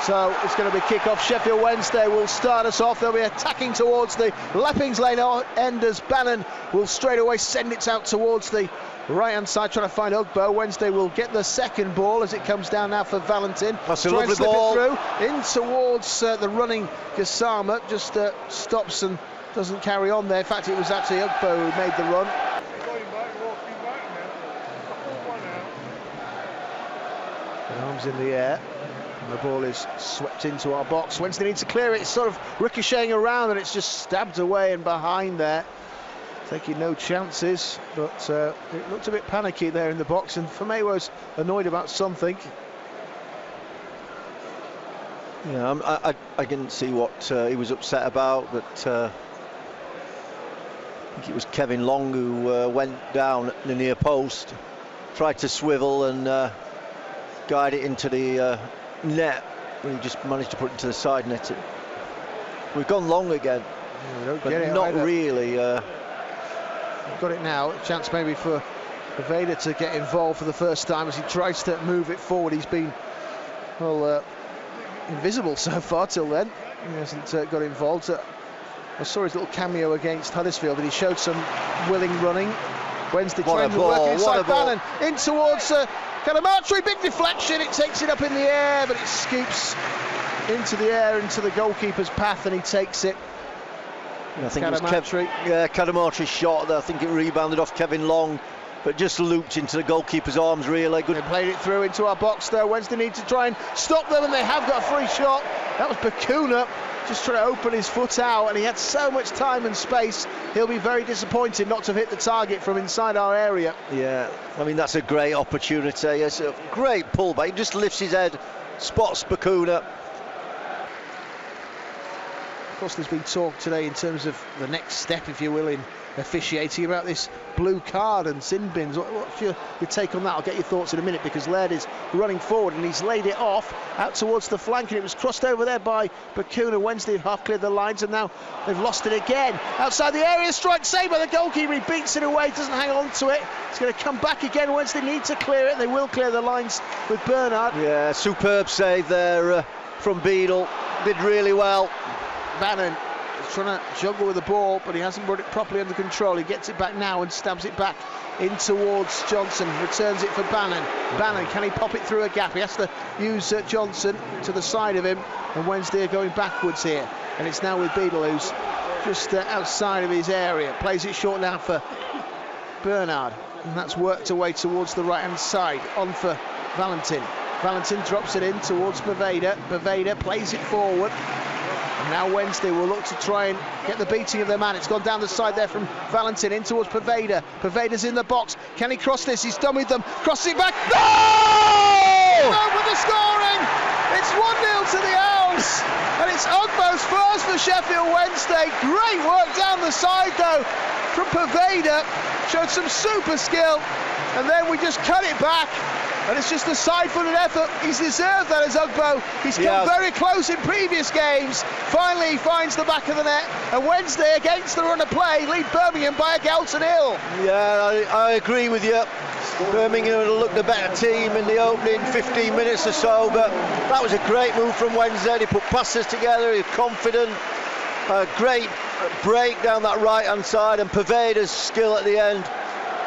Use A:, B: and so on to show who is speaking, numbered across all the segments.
A: So it's going to be kick-off. Sheffield Wednesday will start us off. They'll be attacking towards the Leppings Lane end as Bannon will straight away send it out towards the right-hand side, trying to find Ugbo. Wednesday will get the second ball as it comes down now for Valentin.
B: That's a lovely ball.
A: It through, in towards the running Gassama, just stops and doesn't carry on there. In fact, it was actually Ugbo who made the run. The arms in the air. And the ball is swept into our box. Wednesday needs to clear it. It's sort of ricocheting around and it's just stabbed away and behind there. Taking no chances, but it looked a bit panicky there in the box, and Famewo was annoyed about something.
B: Yeah, I didn't see what he was upset about, but I think it was Kevin Long who went down at the near post, tried to swivel and guide it into the net, and he just managed to put it into the side netting. We've gone long again, but not really.
A: Got it now. A chance maybe for Vader to get involved for the first time as he tries to move it forward. He's been, well, invisible so far till then. He hasn't got involved. I saw his little cameo against Huddersfield, and he showed some willing running. Wednesday trying to work inside Bannon, in towards Calamatri, big deflection. It takes it up in the air, but it scoops into the air, into the goalkeeper's path, and he takes it.
B: I think it was Calamatri shot. I think it rebounded off Kevin Long, but just looped into the goalkeeper's arms. Really good.
A: They played it through into our box though. Wednesday need to try and stop them, and they have got a free shot. That was Bakuna just trying to open his foot out, and he had so much time and space. He'll be very disappointed not to have hit the target from inside our area.
B: Yeah, I mean, that's a great opportunity. It's a great pullback. He just lifts his head, spots Bakuna.
A: Of course, there's been talk today in terms of the next step, if you will, in officiating about this blue card and sin bins. What's your take on that? I'll get your thoughts in a minute, because Laird is running forward and he's laid it off out towards the flank, and it was crossed over there by Bakuna. Wednesday have half cleared the lines, and now they've lost it again. Outside the area, strike saved by the goalkeeper. He beats it away, doesn't hang on to it. It's going to come back again. Wednesday need to clear it. They will clear the lines with Bernard.
B: Yeah, superb save there from Beadle. Did really well.
A: Bannon is trying to juggle with the ball, but he hasn't brought it properly under control. He gets it back now and stabs it back in towards Johnson. Returns it for Bannon. Bannon, can he pop it through a gap? He has to use Johnson to the side of him, and Wednesday are going backwards here. And it's now with Beadle, who's just outside of his area. Plays it short now for Bernard, and that's worked away towards the right-hand side. On for Valentin. Valentin drops it in towards Baveda. Baveda plays it forward. And now Wednesday will look to try and get the beating of their man. It's gone down the side there from Valentin in towards Paveda. Paveda's in the box. Can he cross this? He's done with them. Crosses it back. No! Over the scoring! It's 1-0 to the Owls. And it's Ugbo's first for Sheffield Wednesday. Great work down the side though from Paveda. Showed some super skill. And then we just cut it back. And it's just a side-footed effort. He's deserved that as Ugbo. He's come very close in previous games. Finally, he finds the back of the net. And Wednesday, against the run of play, lead Birmingham by a goal to nil.
B: Yeah, I agree with you. Birmingham looked a better team in the opening 15 minutes or so, but that was a great move from Wednesday. He put passes together, he was confident. A great break down that right-hand side, and Paveda's skill at the end.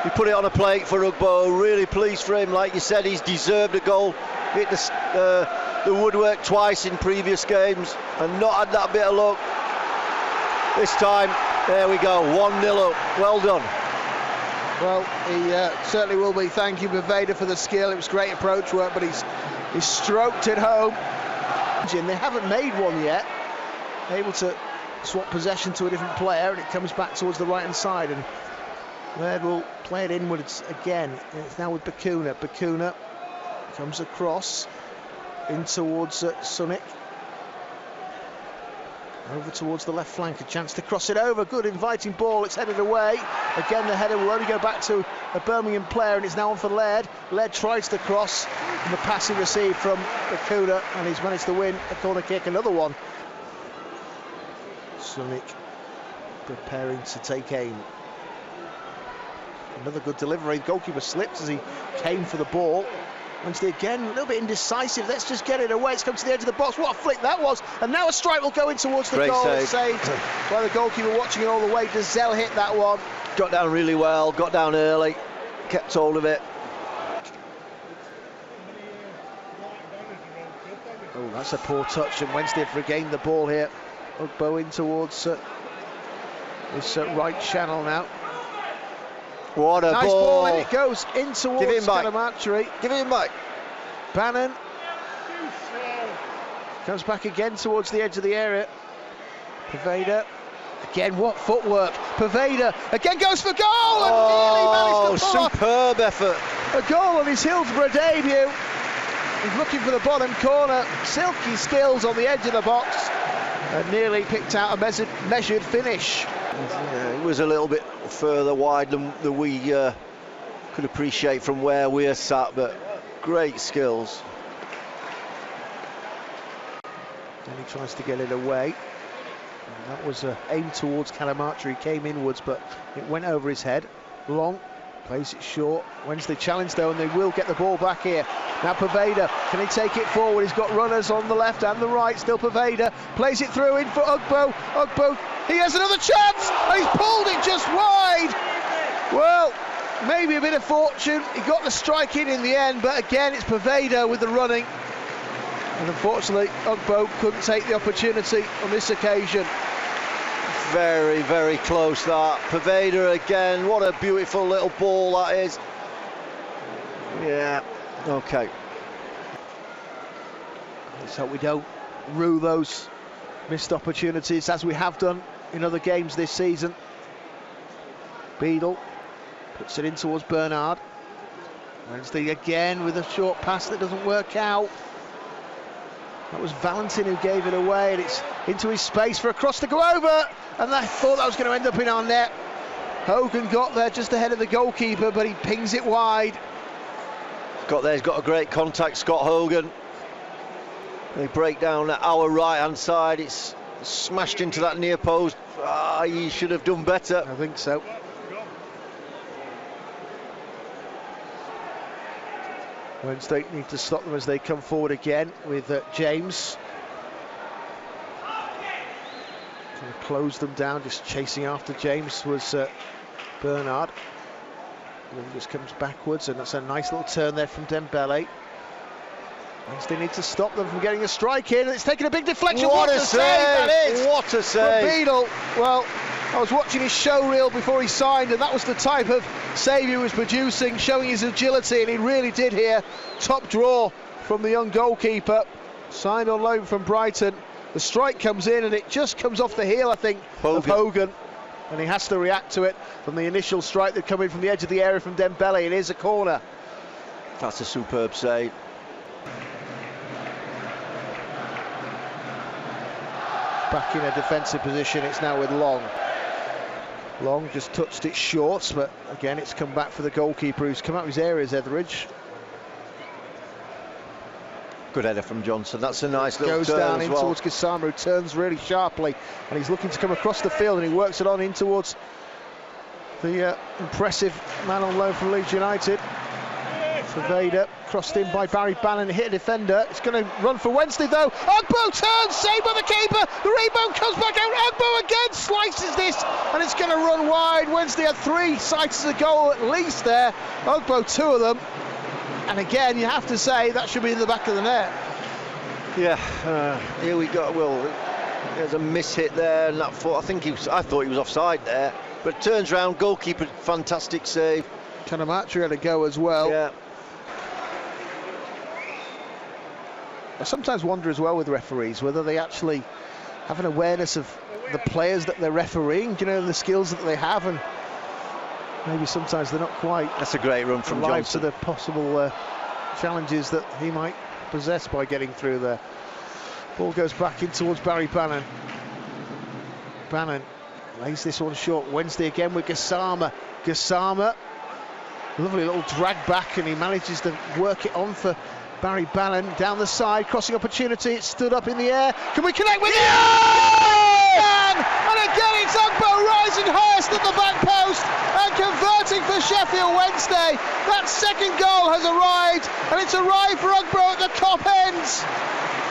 B: He put it on a plate for Ugbo. Really pleased for him. Like you said, he's deserved a goal. Hit the woodwork twice in previous games and not had that bit of luck. This time, there we go, 1-0 up. Well done.
A: Well, he certainly will be. Thank you, Baveda, for the skill. It was great approach work, but he's stroked it home. They haven't made one yet. Able to swap possession to a different player, and it comes back towards the right-hand side. And Laird will play it inwards again. And it's now with Bakuna. Bakuna comes across in towards Sunic. Over towards the left flank, a chance to cross it over. Good inviting ball, it's headed away. Again, the header will only go back to a Birmingham player, and it's now on for Laird. Laird tries to cross, and the pass he received from Bakuna, and he's managed to win a corner kick, another one. Sunic preparing to take aim. Another good delivery. Goalkeeper slipped as he came for the ball. Wednesday again, a little bit indecisive. Let's just get it away. It's come to the edge of the box. What a flick that was. And now a strike will go in towards the
B: Great
A: goal.
B: save.
A: Saved by the goalkeeper watching it all the way. Dazelle hit that one.
B: Got down really well, got down early, kept hold of it.
A: Oh, that's a poor touch, and Wednesday have regained the ball here. Ugbo in towards this right channel now.
B: What a
A: nice
B: ball.
A: And it goes in towards Calamatri.
B: Give him back.
A: Bannon comes back again towards the edge of the area. Poveda. Again, what footwork. Poveda again goes for goal and nearly managed to pull
B: superb effort.
A: A goal on his Hillsborough debut. He's looking for the bottom corner. Silky skills on the edge of the box and nearly picked out a measured finish.
B: Yeah, it was a little bit further wide than we could appreciate from where we're sat, but great skills.
A: Then he tries to get it away. And that was aimed towards Calamatri. He came inwards, but it went over his head. Long, plays it short. Wednesday challenge though, and they will get the ball back here. Now Poveda, can he take it forward? He's got runners on the left and the right. Still Poveda, plays it through in for Ugbo. Ugbo, he has another chance, and he's pulled it just wide. Well, maybe a bit of fortune. He got the strike in the end, but again, it's Poveda with the running. And unfortunately, Ugbo couldn't take the opportunity on this occasion.
B: Very, very close that. Poveda again, what a beautiful little ball that is. Yeah, okay.
A: Let's hope we don't rue those missed opportunities as we have done in other games this season. Beadle puts it in towards Bernard. Wednesday again with a short pass that doesn't work out. That was Valentin who gave it away, and it's into his space for a cross to go over, and I thought that was going to end up in our net. Hogan got there just ahead of the goalkeeper, but he pings it wide.
B: He's got a great contact, Scott Hogan. They break down our right hand side, it's smashed into that near post. He should have done better.
A: I think so. Wednesday need to stop them as they come forward again with James. Trying to close them down, just chasing after James was Bernard. And then just comes backwards, and that's a nice little turn there from Dembele. Wednesday need to stop them from getting a strike in, and it's taken a big deflection.
B: What a save that is! What a save!
A: From Beadle. Well, I was watching his show reel before he signed, and that was the type of save he was producing, showing his agility, and he really did here. Top draw from the young goalkeeper, signed on loan from Brighton. The strike comes in, and it just comes off the heel, I think, of Hogan, and he has to react to it from the initial strike that come in from the edge of the area from Dembele. It is a corner.
B: That's a superb save.
A: Back in a defensive position, it's now with Long. Long just touched it short, but again it's come back for the goalkeeper who's come out of his areas, Etheridge.
B: Good header from Johnson, that's a nice little
A: goes
B: turn
A: down
B: as
A: in
B: well.
A: Towards Gassama, who turns really sharply, and he's looking to come across the field, and he works it on in towards the impressive man on loan from Leeds United. Poveda, crossed in by Barry Bannon, hit a defender. It's going to run for Wednesday though. Ugbo turns, saved by the keeper. The rebound comes back out. Ugbo again slices this, and it's going to run wide. Wednesday had 3 sights of goal at least there. Ugbo 2 of them. And again, you have to say that should be in the back of the net.
B: Yeah, here we go. Well, there's a miss hit there, and that I thought he was offside there, but turns round, goalkeeper, fantastic save.
A: Calamatri had a go as well.
B: Yeah.
A: I sometimes wonder as well with referees whether they actually have an awareness of the players that they're refereeing, you know, the skills that they have, and maybe sometimes they're not quite.
B: That's a great run from
A: alive
B: Johnson.
A: To the possible challenges that he might possess by getting through there. Ball goes back in towards Barry Bannon. Bannon lays this one short. Wednesday again with Gassama. Gassama, lovely little drag back, and he manages to work it on for Barry Bannon down the side, crossing opportunity. It stood up in the air. Can we connect with it? again! And again it's Ugbo rising highest at the back post and converting for Sheffield Wednesday. That second goal has arrived, and it's arrived for Ugbo at the top ends.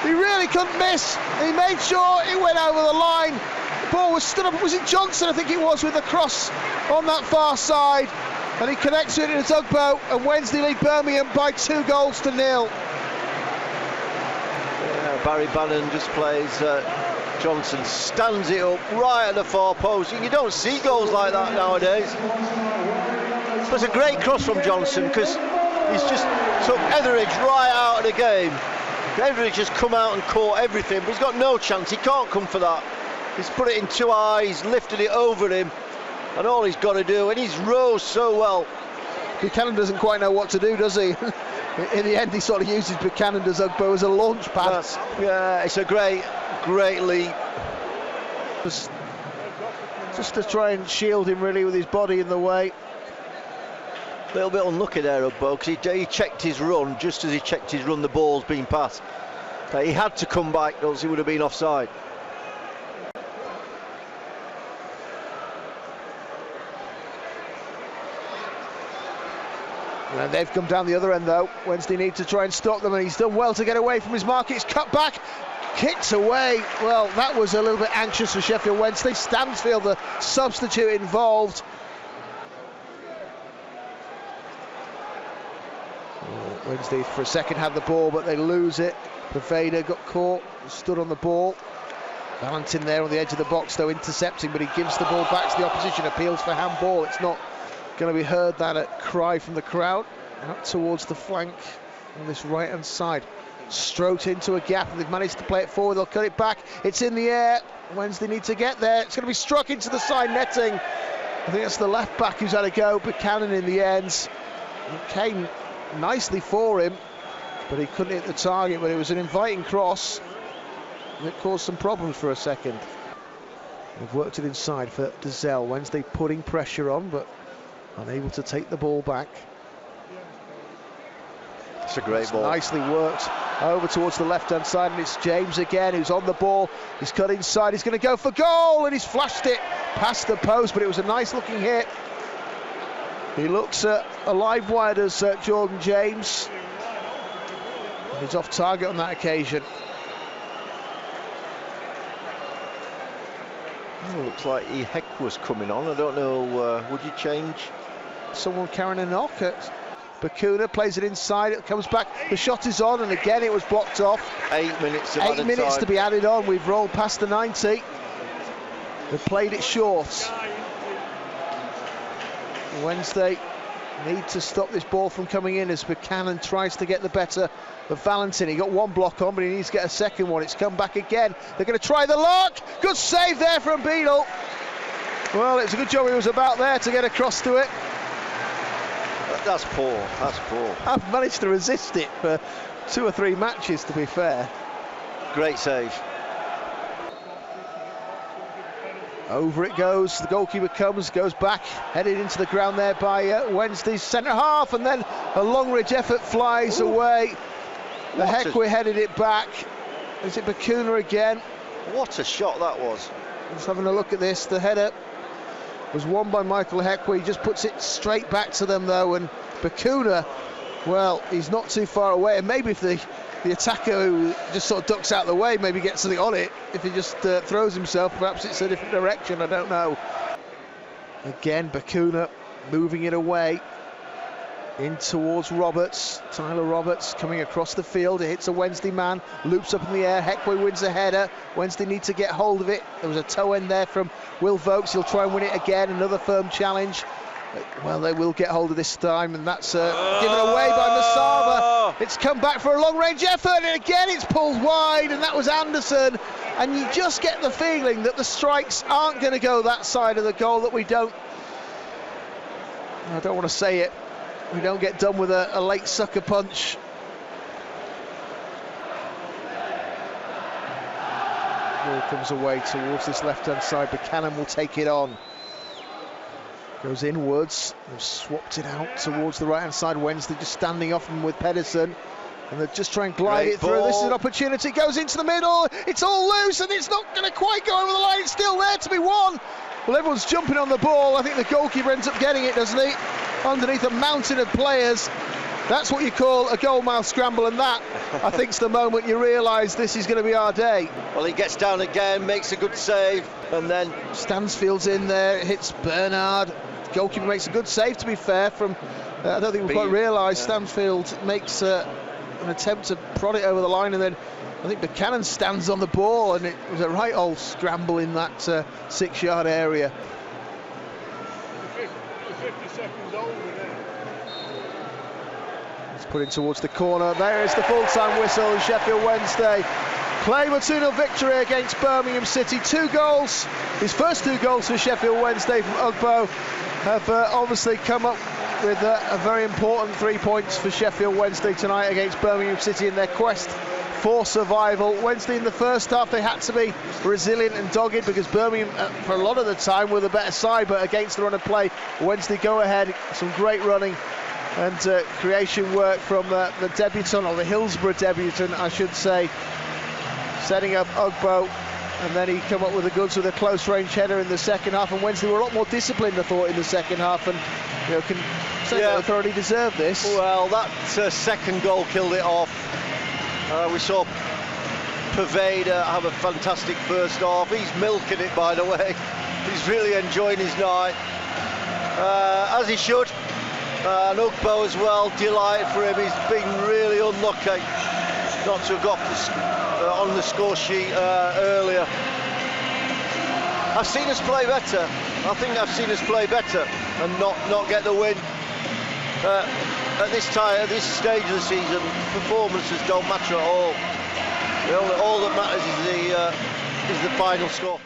A: He really couldn't miss. He made sure it went over the line. The ball was stood up. Was it Johnson, I think it was, with the cross on that far side? And he connects it into Ugbo, and Wednesday lead Birmingham by 2 goals to 0.
B: Yeah, Barry Bannon just plays. Johnson stands it up right at the far post. You don't see goals like that nowadays. It was a great cross from Johnson, because he's just took Etheridge right out of the game. Etheridge has come out and caught everything, but he's got no chance. He can't come for that. He's put it in 2 eyes, lifted it over him, and all he's got to do, and he's rose so well.
A: Buchanan doesn't quite know what to do, does he? In the end, he sort of uses Buchanan as Ugbo as a launch pad.
B: Yeah, it's a great lead.
A: Just to try and shield him really with his body in the way.
B: A little bit unlucky there, Ugbo, because he checked his run. Just as he checked his run, the ball's been passed. He had to come back, else he would have been offside.
A: And they've come down the other end though. Wednesday need to try and stop them, and he's done well to get away from his mark. It's cut back, kicked away. Well, that was a little bit anxious for Sheffield Wednesday. Stansfield, the substitute, involved. Wednesday for a second had the ball, but they lose it. Pervada got caught, stood on the ball. Valentin there on the edge of the box though, intercepting, but he gives the ball back to the opposition, appeals for handball. It's not going to be heard, that cry from the crowd. Out towards the flank on this right hand side, stroked into a gap, and they've managed to play it forward. They'll cut it back, it's in the air. Wednesday need to get there. It's going to be struck into the side netting. I think that's the left back who's had a go. Buchanan in the end. It came nicely for him, but he couldn't hit the target. But it was an inviting cross that caused some problems for a second. They've worked it inside for Dazelle. Wednesday putting pressure on, but unable to take the ball back.
B: It's a great ball.
A: Nicely worked over towards the left-hand side, and it's James again who's on the ball. He's cut inside, he's going to go for goal, and he's flashed it past the post, but it was a nice-looking hit. He looks a live wide as Jordan James. He's off target on that occasion.
B: Oh, looks like Iké was coming on. I don't know, would you change?
A: Someone carrying a knock. Bakuna plays it inside, it comes back, the shot is on, and again it was blocked off.
B: 8 minutes of
A: 8 minutes to be added on. We've rolled past the 90. They've played it short. Wednesday need to stop this ball from coming in as Buchanan tries to get the better of Valentin. He got 1 block on, but he needs to get a second one. It's come back again. They're going to try the lock. Good save there from Beadle. Well, it's a good job he was about there to get across to it.
B: That's poor, that's poor.
A: I've managed to resist it for 2 or 3 matches, to be fair.
B: Great save.
A: Over it goes, the goalkeeper goes back, headed into the ground there by Wednesday's centre half, and then a long range effort flies away. The Hekwe headed it back. Is it Bakuna again?
B: What a shot that was.
A: Just having a look at this, the header was won by Michael Hekwe. He just puts it straight back to them though, and Bakuna, well, he's not too far away, and maybe if the attacker who just sort of ducks out of the way maybe gets something on it, if he just throws himself, perhaps it's a different direction, I don't know. Again, Bakuna moving it away in towards Roberts. Tyler Roberts coming across the field. It hits a Wednesday man, loops up in the air. Hekwe wins a header. Wednesday need to get hold of it. There was a toe end there from Will Vokes. He'll try and win it again. Another firm challenge. Well, they will get hold of this time, and that's given away by Masaba. It's come back for a long-range effort, and again it's pulled wide, and that was Anderson. And you just get the feeling that the strikes aren't going to go that side of the goal, that I don't want to say it, we don't get done with a late sucker punch. Ball comes away towards this left-hand side. Buchanan will take it on. Goes inwards. They've swapped it out towards the right-hand side. Wednesday just standing off him with Pedersen. And they just try and glide it through. This is an opportunity. Goes into the middle. It's all loose and it's not going to quite go over the line. It's still there to be won. Well, everyone's jumping on the ball. I think the goalkeeper ends up getting it, doesn't he? Underneath a mountain of players. That's what you call a goalmouth scramble, and that, I think, is the moment you realise this is going to be our day.
B: Well, he gets down again, makes a good save, and then
A: Stansfield's in there, hits Bernard. Goalkeeper makes a good save, to be fair. From I don't think we quite realise Stansfield makes an attempt to prod it over the line, and then I think Buchanan stands on the ball, and it was a right old scramble in that 6-yard area.
C: 50 seconds over there.
A: It's put in towards the corner. There is the full-time whistle, and Sheffield Wednesday claim a 2-0 victory against Birmingham City. 2 goals, his first 2 goals for Sheffield Wednesday from Ugbo, have obviously come up with a very important 3 points for Sheffield Wednesday tonight against Birmingham City in their quest for survival. Wednesday in the first half, they had to be resilient and dogged because Birmingham for a lot of the time were the better side, but against the run of play, Wednesday go ahead. Some great running and creation work from the debutant, or the Hillsborough debutant I should say, setting up Ugbo, and then he come up with the goods with a close range header in the second half. And Wednesday were a lot more disciplined, I thought, in the second half, and can say they thoroughly deserve this.
B: Well, that second goal killed it off. We saw Pervader have a fantastic first half. He's milking it, by the way. He's really enjoying his night, as he should. And Ugbo as well, delighted for him. He's been really unlucky not to have got on the score sheet earlier. I've seen us play better. I think I've seen us play better and not get the win. At this stage of the season, performances don't matter at all. All that matters is the final score.